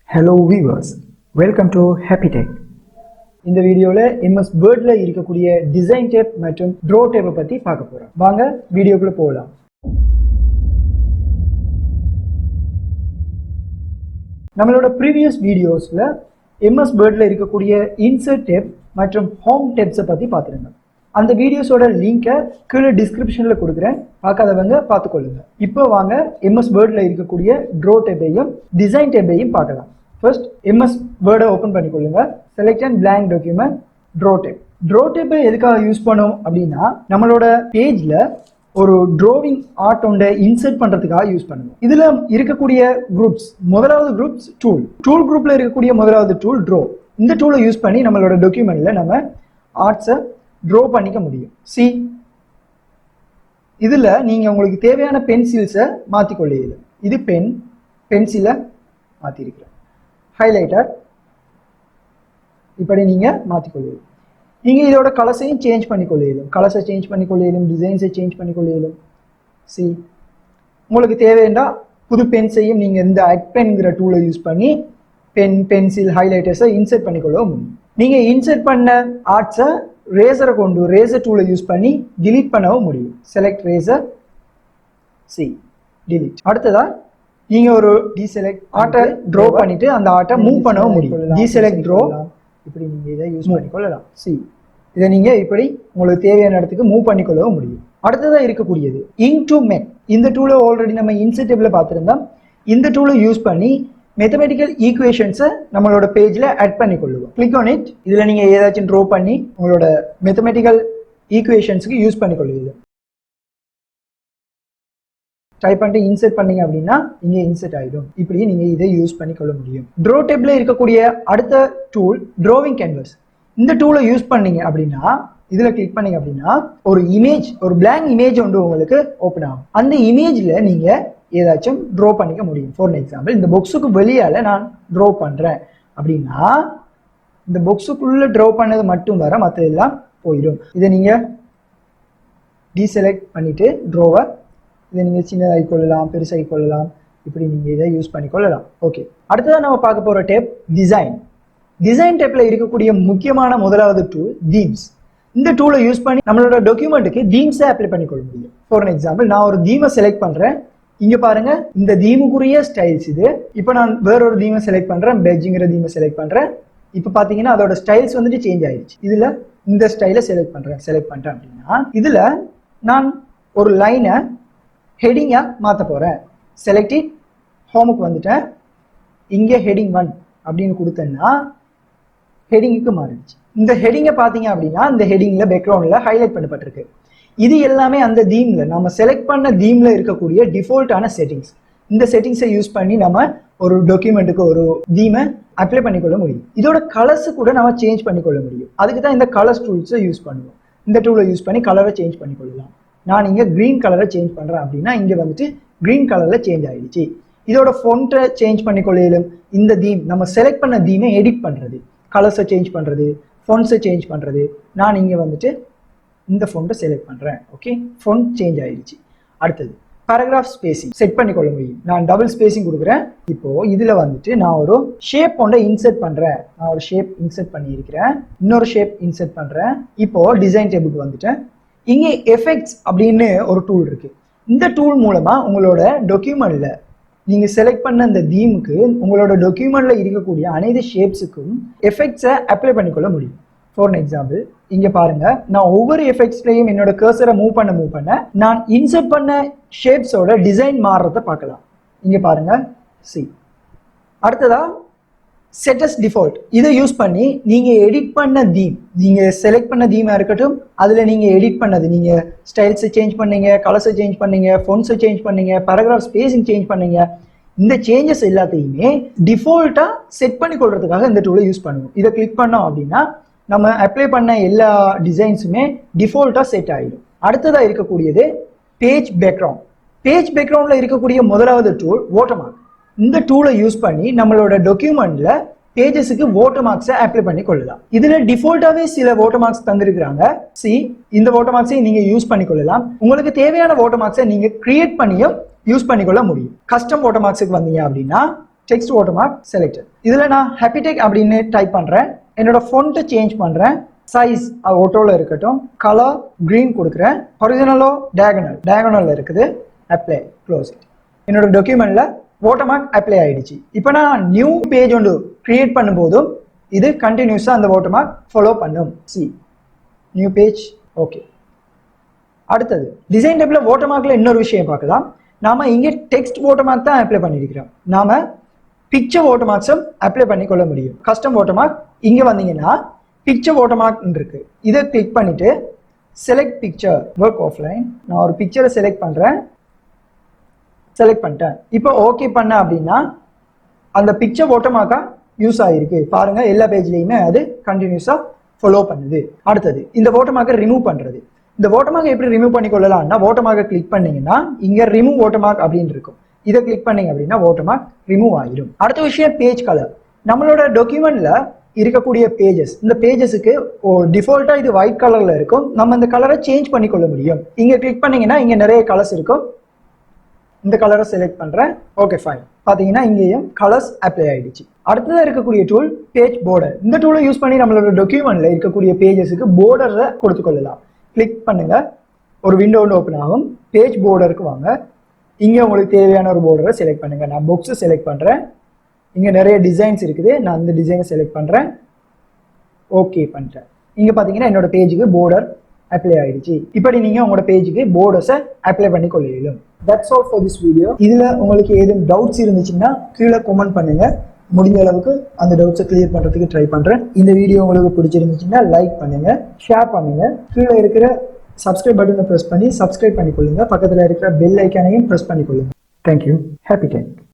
Hello viewers, welcome to Happy Tech. இந்த வீடியோல MS Wordல இருக்கக்கூடிய டிசைன் டேப் மற்றும் ட்ரா டேப்பை பத்தி பார்க்க போறோம். வாங்க வீடியோக்குள்ள போகலாம். நம்மளோட ப்ரீவியஸ் வீடியோஸ்ல MS Wordல இருக்கக்கூடிய இன்சர்ட் டேப் மற்றும் ஹோம் டேப்ஸை பத்தி பார்த்துருங்க. அந்த வீடியோஸோட லிங்கை கீழே டிஸ்கிரிப்ஷன்ல கொடுக்குறேன், பார்க்காதவங்க பார்த்துக்கொள்ளுங்க. இப்போ வாங்க MS Wordல இருக்கக்கூடிய ட்ரா டேப்பையும் டிசைன் டேப்பையும் பார்க்கலாம். ஃபர்ஸ்ட் MS வேர்டை ஓப்பன் பண்ணிக்கொள்ளுங்க. Select and blank document draw tab. Draw டேப்பை எதுக்காக யூஸ் பண்ணோம் அப்படின்னா நம்மளோட பேஜ்ல ஒரு டிராவிங் ஆர்ட் ஒன்றை இன்சர்ட் பண்றதுக்காக யூஸ் பண்ணுவோம். இதுல இருக்கக்கூடிய குரூப்ஸ், முதலாவது குரூப்ஸ் டூல் குரூப்ல இருக்கக்கூடிய முதலாவது டூல் ட்ரா. இந்த டூலை யூஸ் பண்ணி நம்மளோட டாக்குமெண்ட்ல நம்ம ஆர்ட்ஸை ட்ரா பண்ணிக்க முடியும். இதுல நீங்க உங்களுக்கு தேவையான பென்சில்ஸை மாத்திக்கொள்ளுங்க. இது பென்சிலை மாத்திருக்கிறேன். ஹைலைட்டர் இப்படி நீங்க மாத்திக்கொள்ளுங்க. நீங்க இதோட கலர்ஸையும் சேஞ்ச் பண்ணிக்கொள்ளும், கலர்ஸை சேஞ்ச் பண்ணிக்கொள்ளும், டிசைன்ஸை சேஞ்ச் பண்ணிக்கொள்ளும். உங்களுக்கு தேவைன்னா புது பென்ஸையும் நீங்க இந்த பென்ங்கிற டூலை யூஸ் பண்ணி பென்சில் ஹைலைட்டர்ஸை இன்சர்ட் பண்ணிக்கொள்ள முடியும். நீங்க இன்சர்ட் பண்ண ஆர்ட்ஸை ரேசர் டூலை யூஸ் பண்ணி டிலீட் பண்ணவும் முடியும். Select eraser, delete. அடுத்ததா நீங்க ஒரு டீசெலக்ட் ஆர்ட்டை ட்ரா பண்ணிட்டு அந்த ஆர்ட்டை மூவ் பண்ணவும் முடியும். டீசெலக்ட் ட்ரா, இப்படி நீங்க இதை யூஸ் பண்ணிக்கொள்ளலாம். இதை நீங்க இப்படி உங்களுக்கு தேவையான இடத்துக்கு மூவ் பண்ணிக்கொள்ளவும் முடியும். அடுத்ததா இருக்கக்கூடியது இங்க் டு மேக். இந்த டூலை ஆல்ரெடி நம்ம இன்சர்ட் டேப்ல பார்த்துருந்தோம். இந்த டூலை யூஸ் பண்ணி மேத்தமெட்டிக்கல் ஈக்குவேஷன்ஸை நம்மளோட பேஜ்ல ஆட் பண்ணிக்கொள்ளுவோம். Click on it. இதுல நீங்க ஏதாச்சும் ட்ரா பண்ணி உங்களோட மேத்தமெட்டிக்கல் ஈக்குவேஷன்ஸ்க்கு யூஸ் பண்ணிக்கொள்ளுவீங்க. டைப் பண்ணிட்டு இன்சர்ட் பண்ணீங்க அப்படின்னா இங்கே இன்சர்ட் ஆகிடும். இப்படி நீங்க இதை யூஸ் பண்ணிக்கொள்ள முடியும். ட்ரா டேப்ல இருக்கக்கூடிய அடுத்த டூல் டிராவிங் கேன்வஸ். இந்த டூலை யூஸ் பண்ணீங்க அப்படின்னா இதுல கிளிக் பண்ணீங்க அப்படின்னா ஒரு இமேஜ், ஒரு பிளாங்க் இமேஜ் ஒன்று உங்களுக்கு ஓப்பன் ஆகும். அந்த இமேஜ்ல நீங்க ஏதாச்சும் ட்ரா பண்ணிக்க முடியும். ஃபார் எக்ஸாம்பிள் இந்த பாக்ஸுக்கு வெளியால நான் ட்ரா பண்றேன் அப்படின்னா இந்த பாக்ஸுக்குள்ள ட்ரா பண்ணது மட்டும் வர மற்றதெல்லாம் போயிடும். இதை நீங்க டீசெலக்ட் பண்ணிட்டு ட்ராவை இதை நீங்க சின்னதாகி கொள்ளலாம், பெருசாகி கொள்ளலாம். இப்படி நீங்க இதை யூஸ் பண்ணிக்கொள்ளலாம். ஓகே, அடுத்ததான் நம்ம பார்க்க போற டேப் டிசைன். டிசைன் டேப்ல இருக்கக்கூடிய முக்கியமான முதலாவது டூல் தீம்ஸ். இந்த டூலை யூஸ் பண்ணி நம்மளோட டாக்குமெண்ட்டுக்கு தீம்ஸை அப்ளை பண்ணிக்கொள்ள முடியும். ஃபார் எக்ஸாம்பிள் நான் ஒரு தீமை செலக்ட் பண்றேன். இங்க பாருங்க, இந்த தீமுக்குரிய ஸ்டைல்ஸ் இது. இப்போ நான் வேறொரு தீமை செலக்ட் பண்றேன், பெட்ஜுங்கிற தீமை செலக்ட் பண்றேன். இப்போ பாத்தீங்கன்னா அதோட ஸ்டைல்ஸ் வந்துட்டு சேஞ்ச் ஆயிடுச்சு. இதுல இந்த ஸ்டைலை செலக்ட் பண்றேன் அப்படின்னா இதுல நான் ஒரு லைனை ஹெடிங்கா மாற்ற போறேன். செலக்டிட், ஹோமுக்கு வந்துட்டேன். இங்கே ஹெடிங் 1 அப்படின்னு கொடுத்தேன்னா ஹெடிங்குக்கு மாறிடுச்சு. இந்த ஹெடிங்கை பார்த்தீங்க அப்படின்னா இந்த ஹெடிங்ல பேக்ரவுண்ட்ல ஹைலைட் பண்ணப்பட்டிருக்கு. இது எல்லாமே அந்த தீம்ல நம்ம செலக்ட் பண்ண தீம்ல இருக்கக்கூடிய டிஃபால்ட்டான செட்டிங்ஸ். இந்த செட்டிங்ஸை யூஸ் பண்ணி நம்ம ஒரு டாக்குமெண்ட்டுக்கு ஒரு தீமை அப்ளை பண்ணிக்கொள்ள முடியும். இதோட கலர்ஸ் கூட நம்ம சேஞ்ச் பண்ணிக்கொள்ள முடியும். அதுக்கு தான் இந்த கலர்ஸ் டூல்ஸை யூஸ் பண்ணுவோம். இந்த டூலை யூஸ் பண்ணி கலரை சேஞ்ச் பண்ணிக்கொள்ளலாம். நான் இங்கே கிரீன் கலரை சேஞ்ச் பண்ணுறேன் அப்படின்னா இங்கே வந்துட்டு கிரீன் கலரில் சேஞ்ச் ஆகிடுச்சு. இதோட ஃபொண்ட்டை சேஞ்ச் பண்ணிக்கொள்ளும். இந்த தீம் நம்ம செலக்ட் பண்ண தீமை எடிட் பண்ணுறது, கலர்ஸை சேஞ்ச் பண்ணுறது, ஃபொண்ட்ஸை சேஞ்ச் பண்ணுறது. நான் இங்கே வந்துட்டு இந்த ஃபொண்ட்டை செலக்ட் பண்ணுறேன். ஓகே, ஃபொண்ட் சேஞ்ச் ஆகிடுச்சு. அடுத்தது பேராகிராஃப் ஸ்பேசிங் செட் பண்ணிக்கொள்ள முடியும். நான் டபுள் ஸ்பேசிங் கொடுக்குறேன். இப்போ இதில் வந்துட்டு நான் ஒரு ஷேப் ஒன்றை இன்சர்ட் பண்ணுறேன். நான் ஒரு ஷேப் இன்சர்ட் பண்ணியிருக்கிறேன், இன்னொரு ஷேப் இன்சர்ட் பண்ணுறேன். இப்போ டிசைன் டேபிளுக்கு வந்துட்டேன். இங்கே எஃபெக்ட்ஸ் அப்படின்னு ஒரு டூல் இருக்கு. இந்த டூல் மூலமா உங்களோட டாக்குமெண்ட்ல நீங்க செலக்ட் பண்ண அந்த தீமுக்கு உங்களோட டாக்குமெண்ட்ல இருக்கக்கூடிய அனைத்து ஷேப்ஸுக்கும் எஃபெக்ட்ஸை அப்ளை பண்ணிக்கொள்ள முடியும். ஃபார் எக்ஸாம்பிள் இங்க பாருங்க, நான் ஒவ்வொரு எஃபெக்ட்ஸ்லையும் என்னோட கர்சரை மூவ் பண்ண நான் இன்சர்ட் பண்ண ஷேப்ஸோட டிசைன் மாறுறத பார்க்கலாம். இங்க பாருங்க, அடுத்ததா செட் அஸ் டிஃபால்ட். இதை யூஸ் பண்ணி நீங்க எடிட் பண்ண தீம், நீங்க செலக்ட் பண்ண தீமா இருக்கட்டும், அதுல நீங்க எடிட் பண்ணது, நீங்க ஸ்டைல்ஸை சேஞ்ச் பண்ணீங்க, கலர்ஸை சேஞ்ச் பண்ணீங்க, ஃபொண்ட்ஸை சேஞ்ச் பண்ணீங்க, பேராகிராஃப் ஸ்பேசிங் சேஞ்ச் பண்ணீங்க. இந்த சேஞ்சஸ் எல்லாத்தையுமே டிஃபால்ட்டா செட் பண்ணி கொள்றதுக்காக இந்த டூலை யூஸ் பண்ணுவோம். இதை கிளிக் பண்ணோம் அப்படின்னா நம்ம அப்ளை பண்ண எல்லா டிசைன்ஸுமே டிஃபால்ட்டா செட் ஆகிடும். அடுத்ததா இருக்கக்கூடியது பேஜ் பேக்ரவுண்ட். பேஜ் பேக்ரவுண்ட்ல இருக்கக்கூடிய முதலாவது டூல் வாட்டர்மார்க். இந்த டூலை யூஸ் பண்ணி நம்மளோட டாக்குமெண்ட்ல பேஜஸுக்கு வாட்டர் மார்க்ஸை அப்ளை பண்ணி கொள்ளலாம். இதுல டிஃபால்ட்டாவே சில வாட்டர் மார்க்ஸ் தந்திருக்கிறாங்க. இந்த வாட்டர் மார்க்ஸை நீங்க யூஸ் பண்ணிக்கொள்ளலாம். உங்களுக்கு தேவையான வாட்டர் மார்க்ஸை நீங்க கிரியேட் பண்ணியும் யூஸ் பண்ணிக்கொள்ள முடியும். கஸ்டம் வாட்டர் மார்க்ஸுக்கு வந்தீங்க அப்படின்னா டெக்ஸ்ட் வாட்டர்மார்க் செலக்டட். இதில் நான் ஹாப்பிடெக் அப்படின்னு டைப் பண்ணுறேன். என்னோட ஃபொண்ட்டை சேஞ்ச் பண்ணுறேன். சைஸ் ஓட்டோவில் இருக்கட்டும். கலர் க்ரீன் கொடுக்குறேன். ஹொரிஜனலோ டயகனலில் இருக்குது. Apply close. என்னோட டாக்குமெண்ட்டில் வாட்டர்மார்க் அப்ளை ஆகிடுச்சு. இப்போ நான் நியூ பேஜ் ஒன்று க்ரியேட் பண்ணும்போதும் இது கண்டினியூஸாக அந்த வாட்டர்மார்க் ஃபாலோ பண்ணும். New page. ஓகே. அடுத்தது டிசைன் டேப்பில் வாட்டர்மார்க்கில் இன்னொரு விஷயம் பார்க்கலாம். நாம் இங்கே டெக்ஸ்ட் வாட்டர்மார்க் தான் அப்ளை பண்ணியிருக்கிறோம். நாம் பிக்சர் வாட்டர்மார்க்ஸும் அப்ளை பண்ணிக்கொள்ள முடியும். கஸ்டம் வாட்டர்மார்க் இங்கே வந்தீங்கன்னா பிக்சர் வாட்டர்மார்க் இருக்கு. இதை கிளிக் பண்ணிவிட்டு செலக்ட் பிக்சர் ஒர்க் ஆஃப்லைன். நான் ஒரு பிக்சரை செலக்ட் பண்ணுறேன். செலக்ட் பண்ணிட்டேன். இப்போ ஓகே பண்ண அப்படின்னா அந்த பிக்சர் வாட்டர்மார்க்காக யூஸ் ஆகிருக்கு. பாருங்கள், எல்லா பேஜ்லேயுமே அது கண்டினியூஸாக ஃபாலோ பண்ணுது. அடுத்தது இந்த வாட்டர்மார்க்கை ரிமூவ் பண்ணுறது. இந்த வாட்டர்மார்க்கை எப்படி ரிமூவ் பண்ணிக்கொள்ளலாம்னா வாட்டர்மார்க்கை கிளிக் பண்ணீங்கன்னா இங்கே ரிமூவ் வாட்டர்மார்க் அப்படின்னு இருக்கும். இதை கிளிக் பண்ணீங்க அப்படின்னா வாட்டர்மார்க் ரிமூவ் ஆகிடும். அடுத்த விஷயம் பேஜ் கலர். நம்மளோட டாக்குமெண்ட்ல இருக்கக்கூடிய பேஜஸ், இந்த பேஜஸுக்கு டிஃபால்ட்டாக இது ஒயிட் கலரில் இருக்கும். நம்ம இந்த கலரை சேஞ்ச் பண்ணிக்கொள்ள முடியும். இங்கே கிளிக் பண்ணீங்கன்னா இங்கே நிறைய கலர்ஸ் இருக்கும். இந்த கலரை செலக்ட் பண்ணுறேன். Okay fine. பார்த்தீங்கன்னா இங்கேயும் கலர்ஸ் அப்ளை ஆகிடுச்சு. அடுத்ததாக இருக்கக்கூடிய டூல் பேஜ் போர்டர். இந்த டூலை யூஸ் பண்ணி நம்மளோட டாக்குமெண்ட்டில் இருக்கக்கூடிய பேஜஸுக்கு போர்டரை கொடுத்துக்கொள்ளலாம். கிளிக் பண்ணுங்க, ஒரு விண்டோ ஒன்று ஓப்பன் ஆகும். பேஜ் போர்டருக்கு வாங்க. இங்கே உங்களுக்கு தேவையான ஒரு போர்டரை செலக்ட் பண்ணுங்க. நான் புக்ஸை செலக்ட் பண்ணுறேன். இங்கே நிறைய டிசைன்ஸ் இருக்குது. நான் அந்த டிசைனை செலக்ட் பண்ணுறேன். ஓகே பண்ணிட்டேன். இங்கே பார்த்தீங்கன்னா என்னோட பேஜுக்கு போர்டர் அப்ளை ஆகிடுச்சு. இப்படி நீங்கள் உங்களோட பேஜுக்கு போர்டர்ஸை அப்ளை பண்ணி கொள்ளையிலும். That's all for this video. இதில் உங்களுக்கு ஏதும் டவுட்ஸ் இருந்துச்சுன்னா கீழே கமெண்ட் பண்ணுங்கள். முடிஞ்ச அளவுக்கு அந்த டவுட்ஸை கிளியர் பண்ணுறதுக்கு ட்ரை பண்ணுறேன். இந்த வீடியோ உங்களுக்கு பிடிச்சிருந்துச்சுன்னா லைக் பண்ணுங்கள், ஷேர் பண்ணுங்கள். கீழே இருக்கிற சப்ஸ்கிரைப் பட்டனை ப்ரெஸ் பண்ணி சப்ஸ்கிரைப் பண்ணிக்கொள்ளுங்க. பக்கத்தில் இருக்கிற பெல் ஐக்கானையும் ப்ரெஸ் பண்ணிக்கொள்ளுங்க. தேங்க்யூ. Happy time.